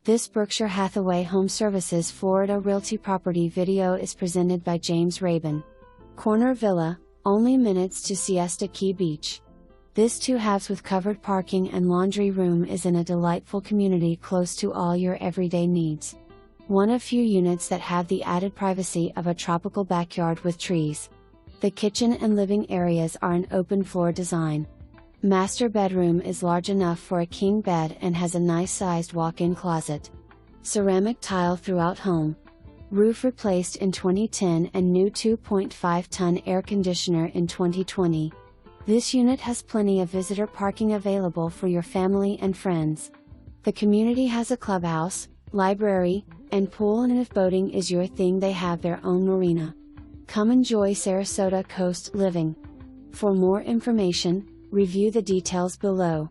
This Berkshire Hathaway HomeServices Florida Realty property video is presented by James Rabin. Corner Villa, only minutes to Siesta Key Beach. This 2 halves with covered parking and laundry room is in a delightful community close to all your everyday needs. One of few units that have the added privacy of a tropical backyard with trees. The kitchen and living areas are an open floor design. Master bedroom is large enough for a king bed and has a nice sized walk-in closet. Ceramic tile throughout home. Roof replaced in 2010 and new 2.5-ton air conditioner in 2020. This unit has plenty of visitor parking available for your family and friends. The community has a clubhouse, library, and pool, and if boating is your thing, they have their own marina. Come enjoy Sarasota Coast Living. For more information, review the details below.